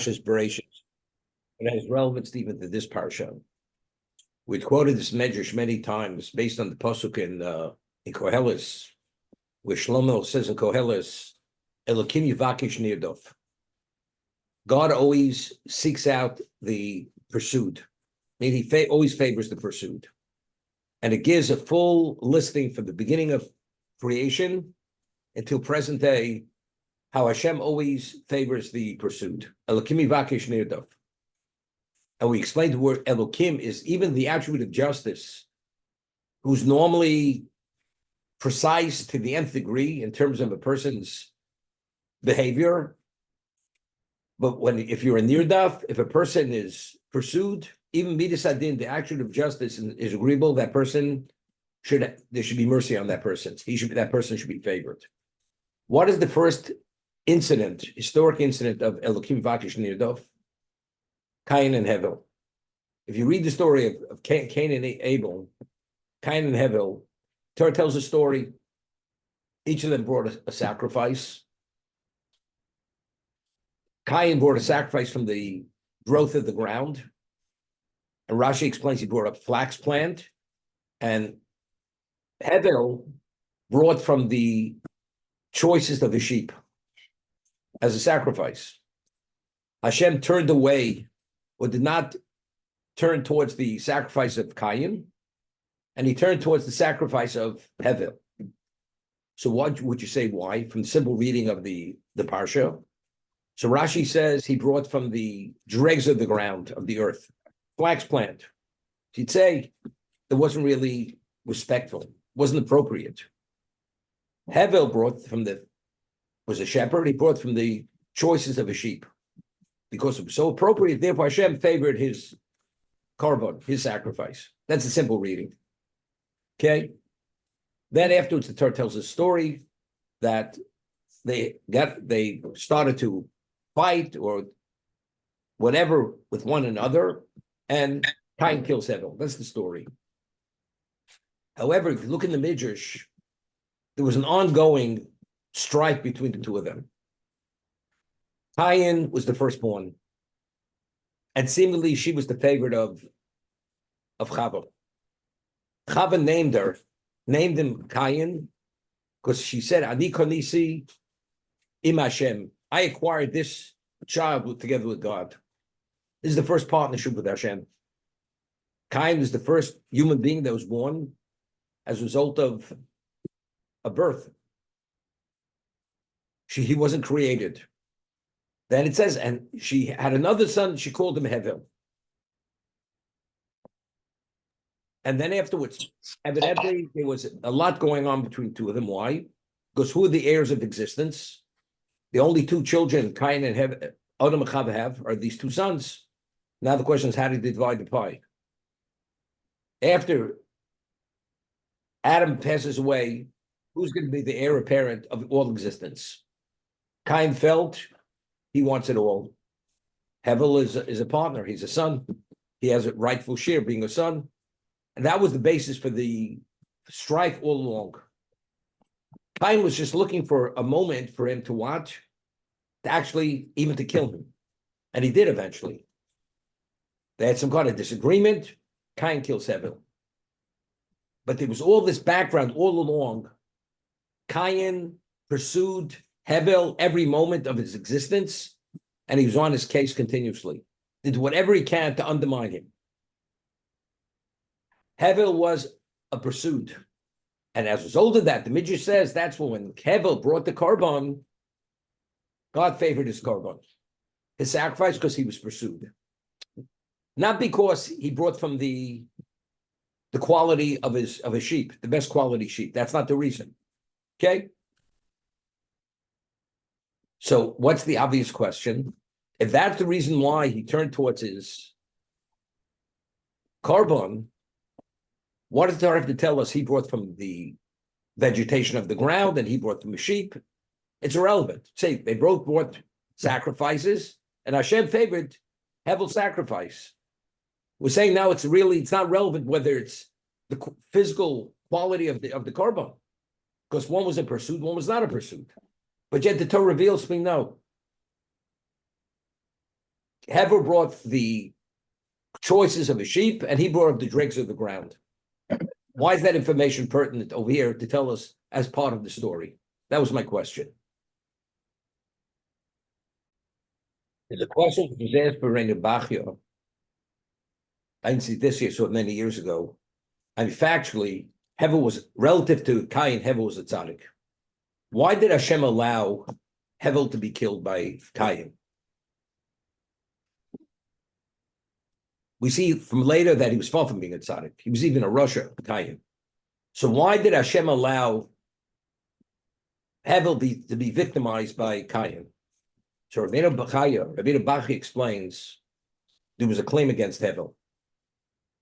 Parshas Bereshit. It has relevance even to this parsha. We've quoted this medrash many times based on the pasuk in Koheles, where Shlomo says in Koheles, "Elokim yivakish nirdof." God always seeks out the pursued. I mean, he always favors the pursued, and it gives a full listing from the beginning of creation until present day, how Hashem always favors the pursued. Elokim yivakish nirdof. And we explained the word Elokim is even the attribute of justice, who's normally precise to the nth degree in terms of a person's behavior. But if you're a nirdaf, if a person is pursued, even midas adin, the attribute of justice is agreeable, there should be mercy on that person. That person should be favored. What is the first historic incident of Elokim Vakish Nirdof? Cain and Hevel. If you read the story of Cain and Abel, Cain and Hevel, Torah tells a story. Each of them brought a sacrifice. Cain brought a sacrifice from the growth of the ground. And Rashi explains he brought a flax plant. And Hevel brought from the choicest of the sheep as a sacrifice. Hashem turned away, or did not turn towards the sacrifice of Cain, and he turned towards the sacrifice of Hevel. So what would you say why? From the simple reading of the parsha. So Rashi says he brought from the dregs of the ground, of the earth, flax plant. He'd say it wasn't really respectful, wasn't appropriate. Hevel was a shepherd, he brought from the choices of a sheep. Because it was so appropriate, therefore Hashem favored his korban, his sacrifice. That's a simple reading. Okay? Then afterwards, the Torah tells a story that they started to fight or whatever with one another, and Cain kills Hevel. That's the story. However, if you look in the Midrash, there was an ongoing strife between the two of them. Cain was the firstborn, and seemingly she was the favorite of Chava. Chava named him Cain, because she said, "Ani konisi im Hashem." I acquired this child together with God. This is the first partnership with Hashem. Cain was the first human being that was born as a result of a birth. He wasn't created. Then it says, and she had another son, she called him Hevel. And then afterwards, evidently, there was a lot going on between the two of them. Why? Because who are the heirs of existence? The only two children Cain and Adam and Chava have are these two sons. Now the question is, how did they divide the pie? After Adam passes away, who's going to be the heir apparent of all existence? Cain felt he wants it all. Hevel is a partner. He's a son. He has a rightful share being a son. And that was the basis for the strife all along. Cain was just looking for a moment for him to watch, to actually even to kill him. And he did eventually. They had some kind of disagreement. Cain kills Hevel. But there was all this background all along. Cain pursued Hevel every moment of his existence, and he was on his case continuously. Did whatever he can to undermine him. Hevel was a pursued. And as a result of that, the Midrash says that's when Hevel brought the korban, God favored his korban, his sacrifice, because he was pursued. Not because he brought from the quality of his sheep, the best quality sheep. That's not the reason. Okay? So what's the obvious question? If that's the reason why he turned towards his korban, what does the Torah have to tell us? He brought from the vegetation of the ground and he brought from the sheep. It's irrelevant. Say they both brought sacrifices and Hashem favored Hevel's sacrifice. We're saying now it's not relevant whether it's the physical quality of the korban, because one was a pursuit, one was not a pursuit. But yet the Torah reveals me, no. Hevel brought the choices of a sheep, and he brought up the dregs of the ground. Why is that information pertinent over here to tell us as part of the story? That was my question. The question was asked by Reina Bachia. I didn't see this year, saw it many years ago. I mean, factually, Hevel was, relative to Cain, Hevel was a tzaddik. Why did Hashem allow Hevel to be killed by Cain? We see from later that he was far from being a tzaddik. He was even a Russia, Cain. So why did Hashem allow Hevel to be victimized by Cain? So Rabbeinu Bachia explains there was a claim against Hevel.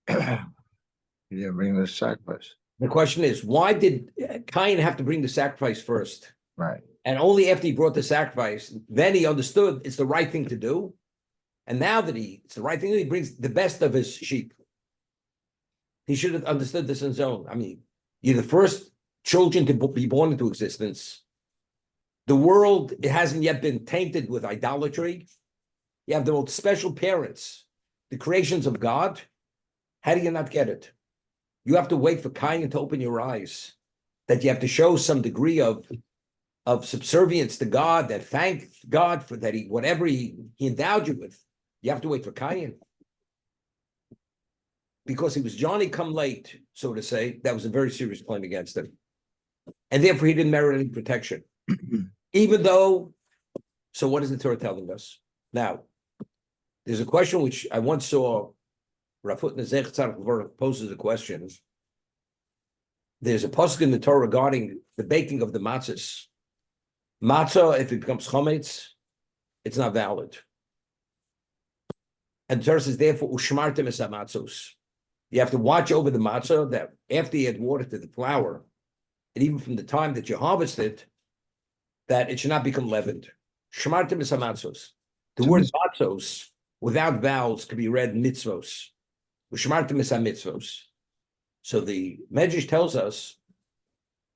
He didn't bring the sacrifice. The question is, why did Cain have to bring the sacrifice first? Right. And only after he brought the sacrifice, then he understood it's the right thing to do. And now that it's the right thing, he brings the best of his sheep. He should have understood this on his own. I mean, you're the first children to be born into existence. The world, it hasn't yet been tainted with idolatry. You have the most special parents, the creations of God. How do you not get it? You have to wait for Cain to open your eyes, that you have to show some degree of subservience to God, that thank God for that whatever he endowed you with. You have to wait for Cain. Because he was Johnny come late, so to say, that was a very serious claim against him. And therefore he didn't merit any protection. Even though, so what is the Torah telling us? Now, there's a question which I once saw, Rafut Nezech Tzarek poses a question. There's a pasuk in the Torah regarding the baking of the matzahs. Matzah, if it becomes chametz, it's not valid. And the Torah says, therefore, ushmartem es hamatzos. You have to watch over the matzah, that after you add water to the flour, and even from the time that you harvest it, that it should not become leavened. Shmartem es hamatzos. The word matzos, without vowels, can be read mitzvos. Ushmartem es hamitzvos. So the Medrash tells us,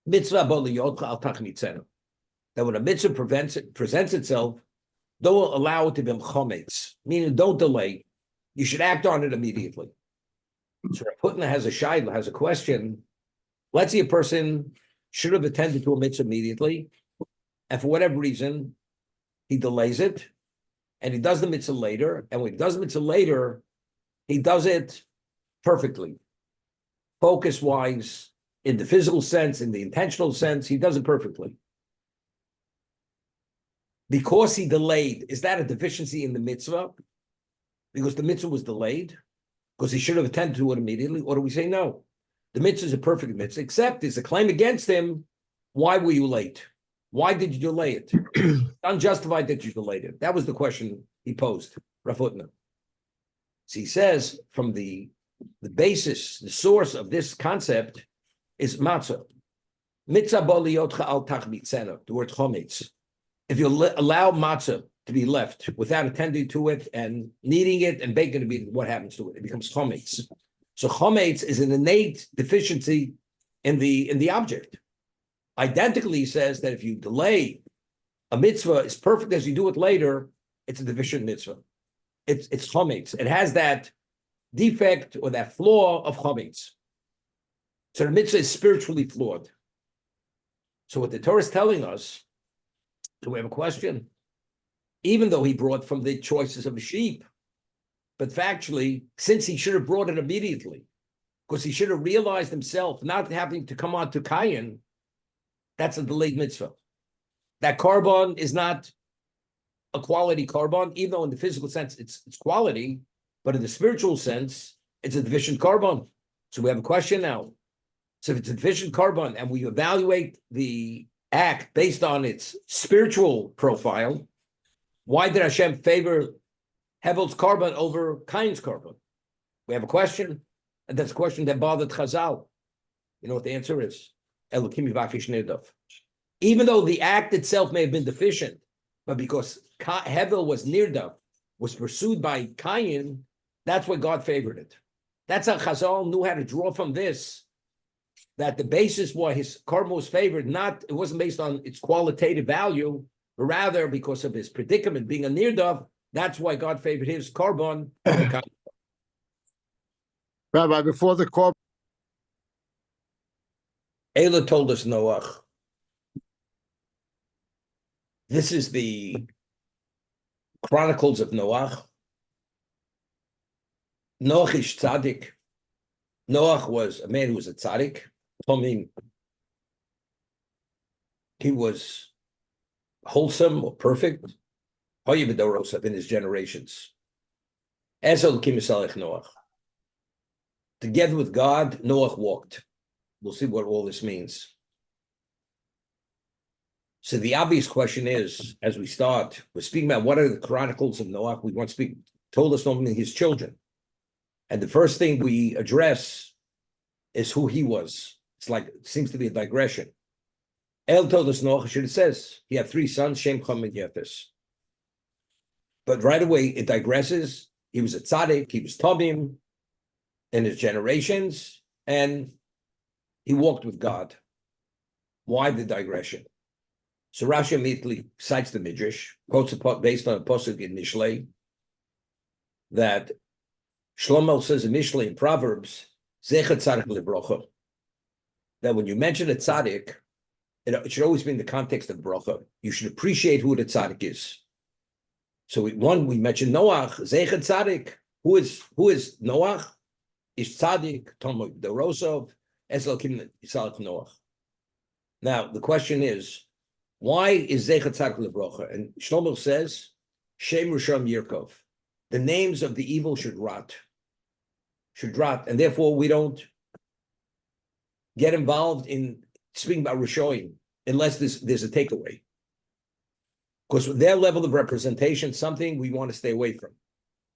mitzvah bo liyotcha al tachmitzenu, that when a mitzvah presents itself, don't allow it to be chometz, meaning don't delay. You should act on it immediately. So Putna has a question. Let's say a person should have attended to a mitzvah immediately, and for whatever reason, he delays it, and he does the mitzvah later, and when he does the mitzvah later, he does it perfectly. Focus-wise, in the physical sense, in the intentional sense, he does it perfectly. Because he delayed, is that a deficiency in the mitzvah? Because the mitzvah was delayed? Because he should have attended to it immediately? Or do we say no? The mitzvah is a perfect mitzvah, except there's a claim against him. Why were you late? Why did you delay it? Unjustified that you delayed it. That was the question he posed, Rafutna. So he says, from the basis, the source of this concept is matzah. Mitzvah bo liyotcha al tachmitzenu, the word chometz. If you allow matzah to be left without attending to it and kneading it and baking it, what happens to it? It becomes chometz. So chometz is an innate deficiency in the object. Identically, he says that if you delay a mitzvah as perfect as you do it later, it's a deficient mitzvah. It's chometz. It has that defect or that flaw of chometz. So the mitzvah is spiritually flawed. So what the Torah is telling us, do we have a question? Even though he brought from the choices of a sheep, but factually, since he should have brought it immediately, because he should have realized himself not having to come on to Cain, that's a delayed mitzvah. That carbon is not a quality carbon, even though in the physical sense it's quality, but in the spiritual sense, it's a deficient carbon. So we have a question now. So if it's a deficient carbon and we evaluate the act based on its spiritual profile, why did Hashem favor Hevel's carbon over Cain's carbon? We have a question, and that's a question that bothered Chazal. You know what the answer is? Elokim yivakish nirdav. Even though the act itself may have been deficient, but because Hevel was nirdav, was pursued by Cain, that's why God favored it. That's how Chazal knew how to draw from this, that the basis why his carbon was favored, it wasn't based on its qualitative value, but rather because of his predicament being a nirdav, That's why God favored his carbon. Rabbi, before the corp, Ayla told us Noach. This is the Chronicles of Noach. Noach is tzaddik. Noach was a man who was a tzaddik. I mean, he was wholesome or perfect. In his generations. Noach. Together with God, Noach walked. We'll see what all this means. So the obvious question is, as we start, we're speaking about what are the Chronicles of Noach. We want to speak, told us normally his children. And the first thing we address is who he was. It's like, it seems to be a digression. El told us Noach, it says, he had 3 sons, Shem, Cham, and Yefes. But right away, it digresses. He was a tzaddik, he was Tobim in his generations, and he walked with God. Why the digression? So Rashi immediately cites the Midrash, quotes based on a pasuk in Mishlei, that Shlomo says in Mishlei in Proverbs, Zecher tzaddik lebrocha, that when you mention a tzaddik, it should always be in the context of bracha. You should appreciate who the tzaddik is. So we mentioned Noach, Zecher tzaddik. Who is Noach? Is tzaddik, Tomo Dorosov, Eselkim Yisalach Noach. Now the question is, why is Zecher tzaddik lebrocha? And Shlomo says, Shem Risham Yirkov. The names of the evil should rot, and therefore we don't get involved in speaking about Rishoim unless there's a takeaway. Because with their level of representation, something we want to stay away from.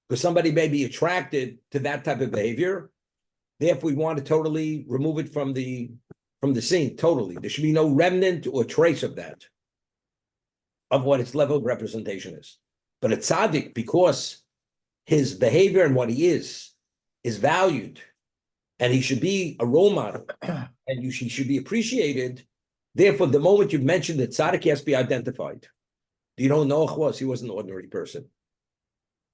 Because somebody may be attracted to that type of behavior. Therefore, we want to totally remove it from the scene, totally. There should be no remnant or trace of that, of what its level of representation is. But a tzaddik, because his behavior and what he is valued, and he should be a role model, and he should be appreciated. Therefore, the moment you mention that tzaddik, he has to be identified. Do you know who Noach was? He was an ordinary person.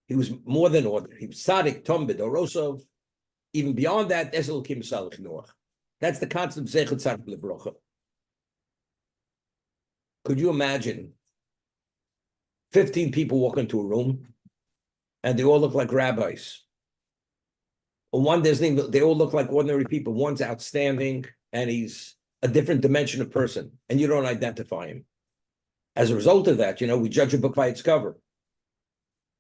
He was more than ordinary. He was tzaddik, tombed, orosov. Even beyond that, Eselkim Salach Noach. That's the concept of Zecher tzaddik lebrocha. Could you imagine 15 people walk into a room and they all look like rabbis? Or one doesn't even, they all look like ordinary people. One's outstanding and he's a different dimension of person, and you don't identify him. As a result of that, we judge a book by its cover.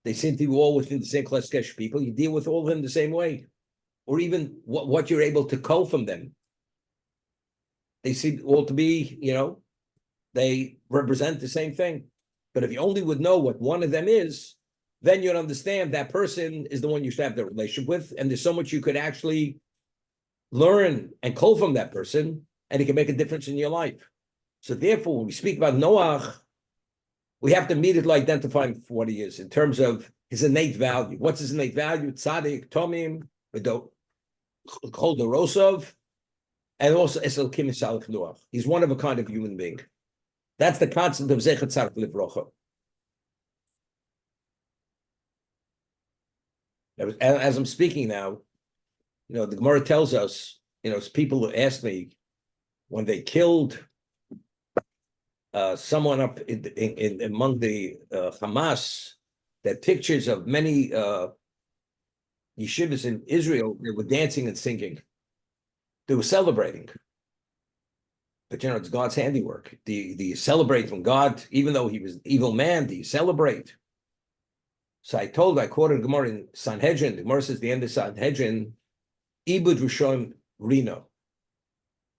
They seem to be all within the same class of people. You deal with all of them the same way. Or even what you're able to cull from them. They seem all to be, they represent the same thing. But if you only would know what one of them is, then you'd understand that person is the one you should have the relationship with. And there's so much you could actually learn and cull from that person, and it can make a difference in your life. So therefore, when we speak about Noach, we have to immediately identify him for what he is in terms of his innate value. What's his innate value? Tzaddik, Tomim, Chol Dorosov, and also Esel Kim Salach Noach. He's one of a kind of human being. That's the concept of Zecher tzaddik lebrocha. As I'm speaking now, the Gemara tells us, people who ask me when they killed someone up in among the Hamas, that pictures of many yeshivas in Israel, they were dancing and singing. They were celebrating. But it's God's handiwork. Do you celebrate when God, even though he was an evil man, do you celebrate? So I quoted Gemara in Sanhedrin. The Gemara says the end of Sanhedrin, Ibud Rishon Rino,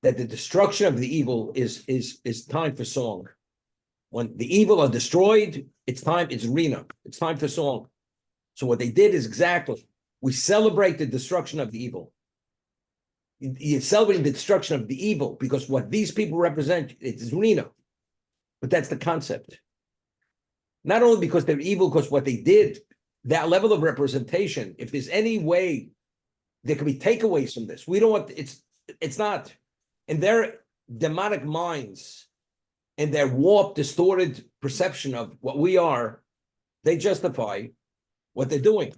that the destruction of the evil is time for song. When the evil are destroyed, it's Rina. It's time for song. So what they did is exactly, we celebrate the destruction of the evil. You're celebrating the destruction of the evil because what these people represent, it's Rina. But that's the concept. Not only because they're evil, because what they did, that level of representation, if there's any way there could be takeaways from this, we don't want, it's not. In their demonic minds, in their warped, distorted perception of what we are, They justify what they're doing.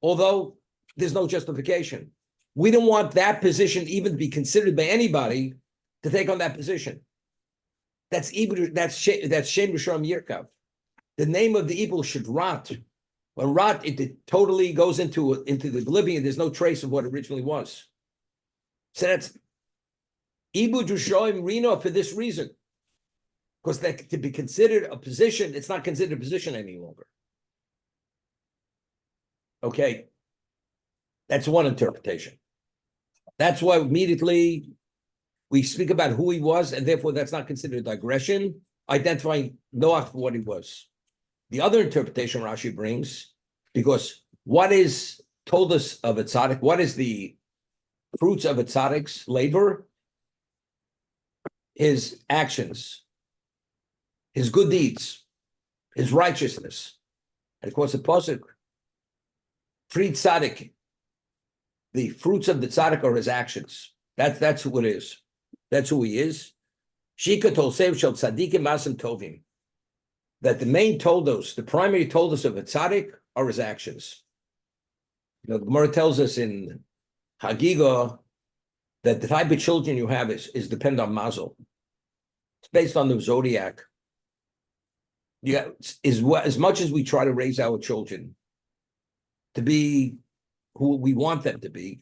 Although there's no justification. We don't want that position even to be considered by anybody to take on that position. That's Shem Rishon Yirkav. The name of the evil should rot. When rot, it totally goes into the oblivion. There's no trace of what it originally was. So that's Ibu Drushoim Reno for this reason. Because that to be considered a position, it's not considered a position any longer. Okay. That's one interpretation. That's why immediately we speak about who he was, and therefore that's not considered digression, identifying Noah for what he was. The other interpretation Rashi brings, because what is told us of a tzaddik, what is the fruits of a tzaddik's labor? His actions, his good deeds, his righteousness. And of course, the pasuk, Fried tzaddik, the fruits of the tzaddik are his actions. That's who it is. That's who he is. Shika tolsev shel tzaddikim masim tovim. That the main toldos, the primary toldos of a tzaddik are his actions. You know, the Gemara tells us in Hagiga that the type of children you have is depend on mazel. It's based on the zodiac. Yeah, as much as we try to raise our children to be who we want them to be,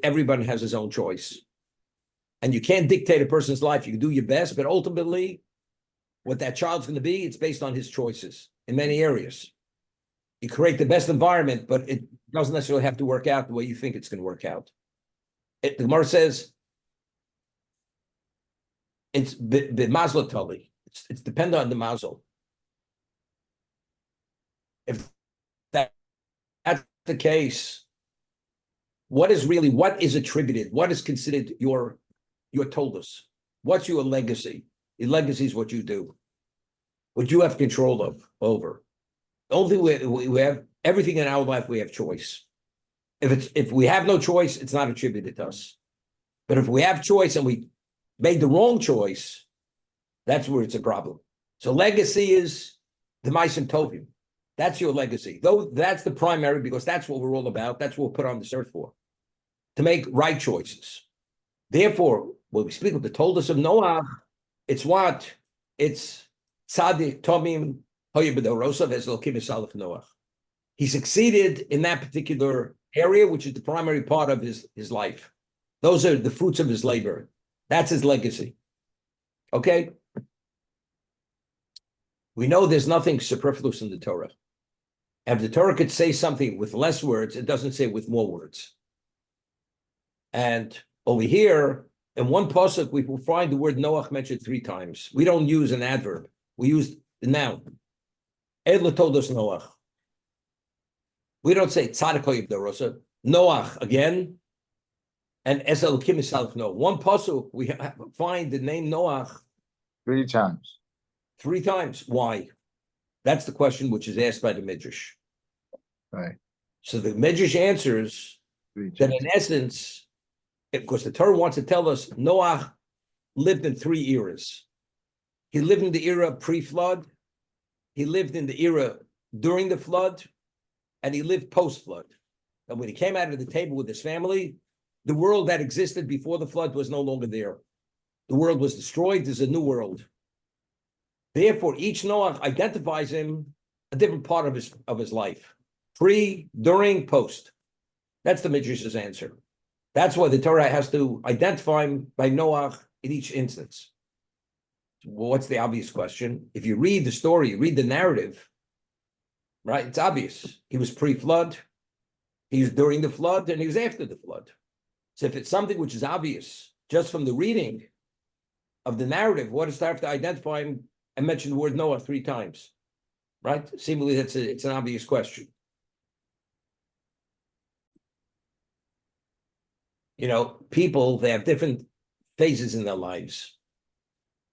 everybody has his own choice. And you can't dictate a person's life. You can do your best, but ultimately, what that child's going to be, it's based on his choices in many areas. You create the best environment, but it doesn't necessarily have to work out the way you think it's going to work out. The Gemara says, it's b'mazlo tali. It's dependent on the mazel. If that's the case, what is attributed? What is considered your toldus? What's your legacy? Your legacy is what you do, what you have control over. Only we have everything in our life. We have choice. If we have no choice, it's not attributed to us. But if we have choice and we made the wrong choice, that's where it's a problem. So legacy is the Maisim Tovim. That's your legacy. Though that's the primary, because that's what we're all about. That's what we're put on this earth for, to make right choices. Therefore, when we speak of the toldus of Noah, it's what? It's Tzaddik Tomim Hoyebedorosav Ezelokim Esalach Noah. He succeeded in that particular area, which is the primary part of his life. Those are the fruits of his labor. That's his legacy. Okay? We know there's nothing superfluous in the Torah. If the Torah could say something with less words, it doesn't say with more words. And over here, in one pasuk, we will find the word Noach mentioned 3 times. We don't use an adverb. We use the noun. Edla told us Noach. We don't say Tzaddik Hoyebedorosav. Noach again. And Esel Kim Isalach Noah. One pasuk, we find the name Noach 3 times. 3 times. Why? That's the question which is asked by the Midrash. Right. So the Midrash answers 3 that times. in essence, because the Torah wants to tell us Noah lived in 3 eras. He lived in the era pre-flood, he lived in the era during the flood, and he lived post-flood. And when he came out of the table with his family, the world that existed before the flood was no longer there. The world was destroyed. There's a new world. Therefore, each Noah identifies him a different part of his life. Pre, during, post. That's the Midrash's answer. That's why the Torah has to identify him by Noah in each instance. Well, what's the obvious question? If you read the story, you read the narrative, right? It's obvious. He was pre-flood, he was during the flood, and he was after the flood. So if it's something which is obvious just from the reading of the narrative, what does there have to identify him and mention the word Noah 3 times? Right? Seemingly it's an obvious question. You know, people, they have different phases in their lives.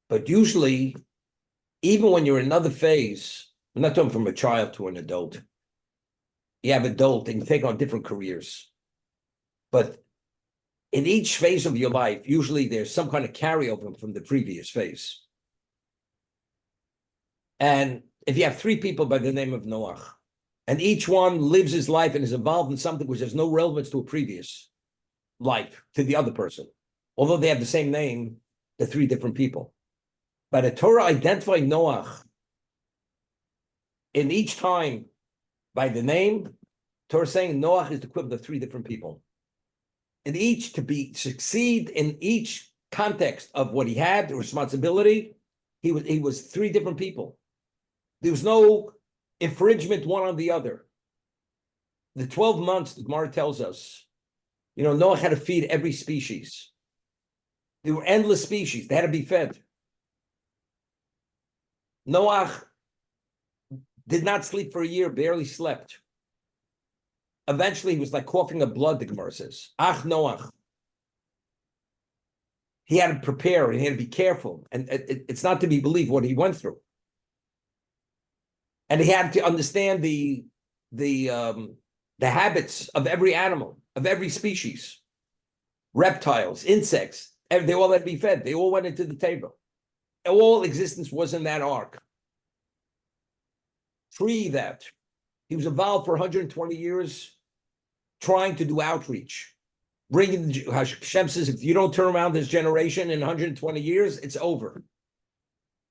But usually, even when you're in another phase, I'm not talking from a child to an adult. You have adult and you take on different careers. But in each phase of your life, usually there's some kind of carryover from the previous phase. And if you have three people by the name of Noach, and each one lives his life and is involved in something which has no relevance to a previous life, to the other person, although they have the same name, they're three different people. But the Torah identified Noach in each time by the name. Torah is saying Noach is the equivalent of three different people. In each, to succeed in each context of what he had, the responsibility, he was three different people. There was no infringement one on the other. The 12 months, the Gemara tells us, Noah had to feed every species. There were endless species. They had to be fed. Noah did not sleep for a year, barely slept. Eventually, he was like coughing up blood, the Gemara says. Ach Noach. He had to prepare, and he had to be careful. And it's not to be believed what he went through. And he had to understand the habits of every animal, of every species. Reptiles, insects, they all had to be fed. They all went into the table. All existence was in that ark. Free that. He was involved for 120 years trying to do outreach. Hashem says, if you don't turn around this generation in 120 years, it's over.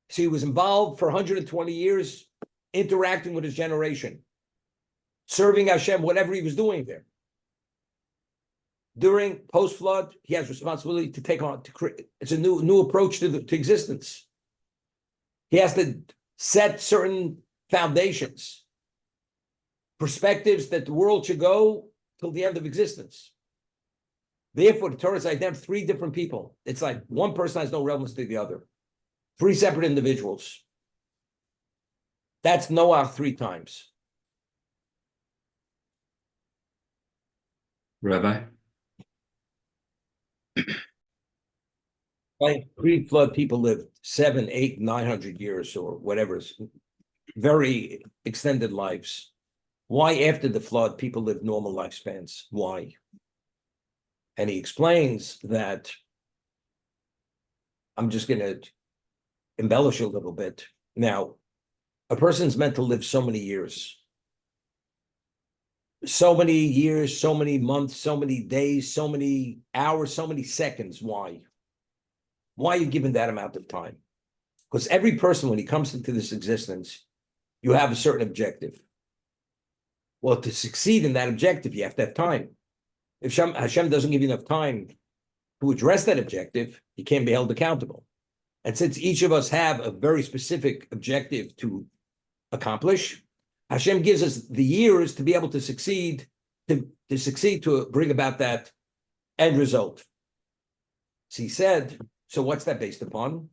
So he was involved for 120 years interacting with his generation, serving Hashem, whatever he was doing there. During post-flood, he has responsibility to take on, it's a new approach to existence. He has to set certain foundations, perspectives that the world should go till the end of existence. Therefore, the Torah has identified three different people. It's like one person has no relevance to the other. Three separate individuals. That's Noah three times. Rabbi? Like pre-flood, people lived 700, 800, 900 years or whatever, very extended lives. Why after the flood, people lived normal lifespans? Why? And he explains that, I'm just going to embellish a little bit. Now, a person's meant to live so many years. So many years, so many months, so many days, so many hours, so many seconds. Why? Why are you given that amount of time? Because every person, when he comes into this existence, you have a certain objective. Well, to succeed in that objective, you have to have time. If Hashem doesn't give you enough time to address that objective, you can't be held accountable. And since each of us have a very specific objective to accomplish, Hashem gives us the years to be able to succeed, to bring about that end result. So he said, so what's that based upon?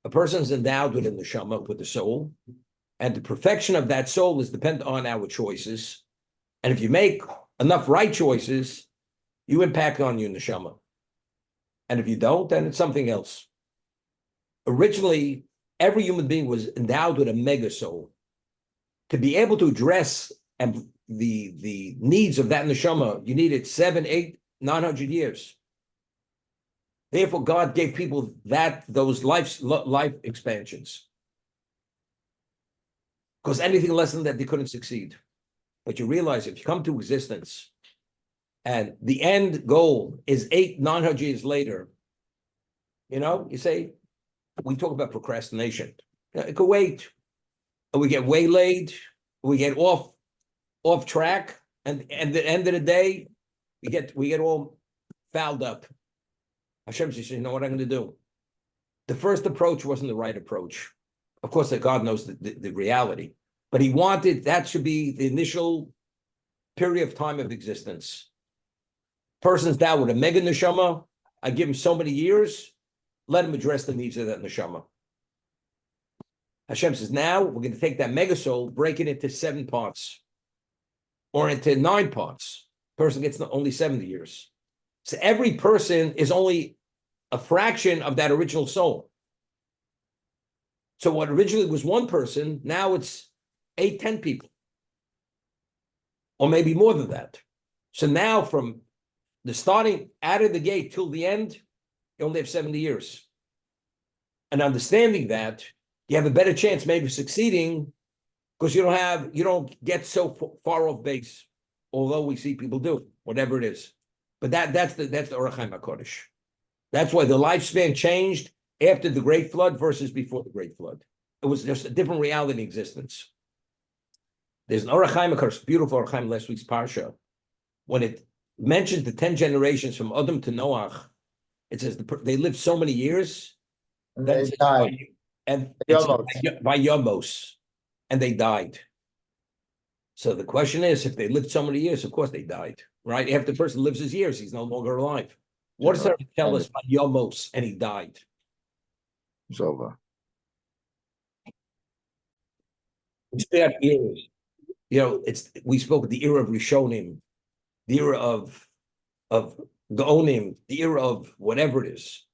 A person's endowed with a neshama, with the soul, and the perfection of that soul is dependent on our choices. And if you make enough right choices, you impact on your neshama. And if you don't, then it's something else. Originally, every human being was endowed with a mega soul. To be able to address the needs of that neshama, you needed 700, 800, 900 years. Therefore, God gave people those life expansions. Because anything less than that, they couldn't succeed. But you realize if you come to existence and the end goal is 800, 900 years later, you say, we talk about procrastination. It could wait. We get waylaid, we get off track, and at the end of the day, we get all fouled up. Hashem says, you know what I'm going to do? The first approach wasn't the right approach. Of course, that God knows the reality, but he wanted that should be the initial period of time of existence. Person's down with a mega neshama, I give him so many years, let him address the needs of that neshama. Hashem says, now we're going to take that mega soul, break it into 7 parts or into 9 parts. Person gets only 70 years. So every person is only a fraction of that original soul. So what originally was one person, now it's 8, 10 people. Or maybe more than that. So now from the starting out of the gate till the end, you only have 70 years. And understanding that, you have a better chance maybe of succeeding Because you don't get so far off base, although we see people do, whatever it is. But that's the Orach Chaim HaKodesh. That's why the lifespan changed after the Great Flood versus before the Great Flood. It was just a different reality in existence. There's an Orach Chaim HaKodesh, beautiful Orach Chaim, last week's Parsha. When it mentions the 10 generations from Adam to Noach, it says they lived so many years. And Then they it says died. and Yomos. by Yomos, and they died. So the question is, if they lived so many years, of course they died, right? After the person lives his years, he's no longer alive. What does that tell us by Yomos, and he died? It's over. It's that years. We spoke of the era of Rishonim, the era of Gaonim, the era of whatever it is,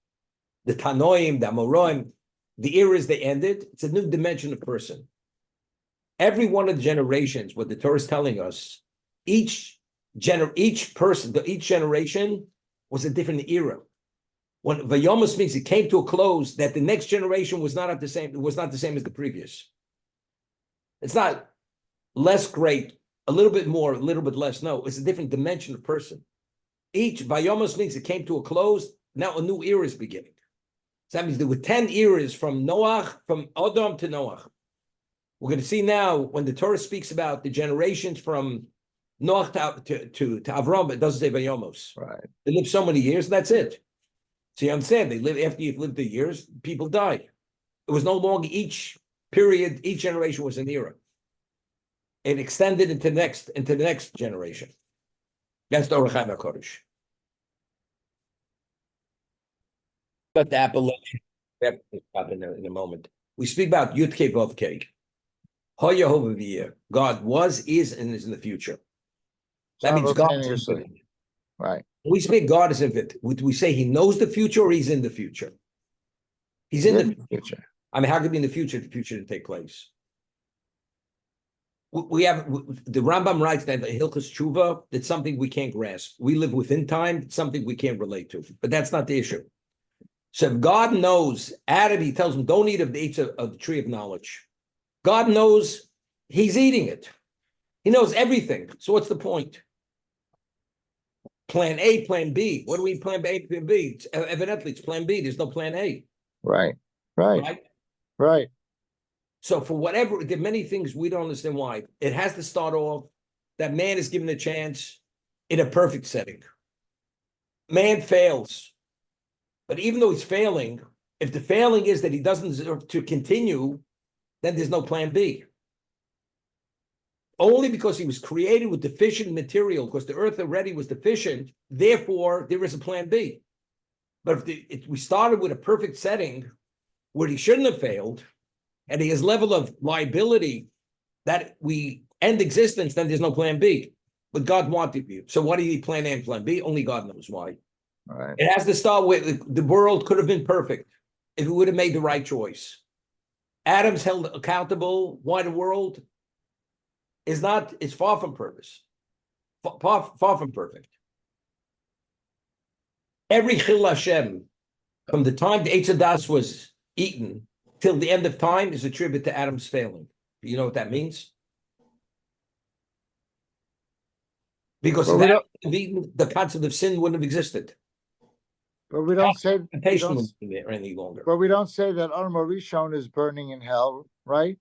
the Tanoim, the Amoraim, the eras they ended. It's a new dimension of person. Every one of the generations, what the Torah is telling us, each generation was a different era. When Vayomas means it came to a close, that the next generation was not the same as the previous. It's not less great, a little bit more, a little bit less. No, it's a different dimension of person. Each Vayomas means it came to a close. Now a new era is beginning. So that means there were 10 eras from Noach, from Adam to Noach. We're going to see now when the Torah speaks about the generations from Noach to Avram, it doesn't say Vayomos. Right. They live so many years, that's it. See, I'm saying they live after you've lived the years, people die. It was no longer each period, each generation was an era. It extended into the next generation. That's the Orach Chaim HaKodesh. But the appellation in a moment. We speak about Yud Kei Vav Kei. God was, is, and is in the future. That means God is infinite. Right. When we speak God is infinite, we say he knows the future or he's in the future? He's in the future. I mean, how could it be in the future to take place? We have the Rambam writes that Hilchos Tshuva, that's something we can't grasp. We live within time, it's something we can't relate to. But that's not the issue. So if God knows, Adam, he tells him, don't eat of the tree of knowledge. God knows he's eating it. He knows everything. So what's the point? Plan A, plan B. What do we plan A, plan B? Evidently, it's plan B. There's no plan A. Right. Right. So for whatever, there are many things we don't understand why. It has to start off that man is given a chance in a perfect setting. Man fails. But even though he's failing, if the failing is that he doesn't deserve to continue, then there's no plan B. Only because he was created with deficient material, because the earth already was deficient, therefore there is a plan B. But if we started with a perfect setting where he shouldn't have failed, and he has level of liability that we end existence, then there's no plan B. But God wanted you. So what did he plan A and plan B? Only God knows why. Right. It has to start with the world could have been perfect if it would have made the right choice. Adam's held accountable. Why the world is far from purpose, far from perfect. Every Chil Hashem, from the time the Eitz Hadas was eaten till the end of time, is attributed to Adam's failing. Do you know what that means? Because if Adam had eaten, the concept of sin wouldn't have existed. But we don't say temptation wouldn't be there any longer. But we don't say that Adam Rishon is burning in hell, right?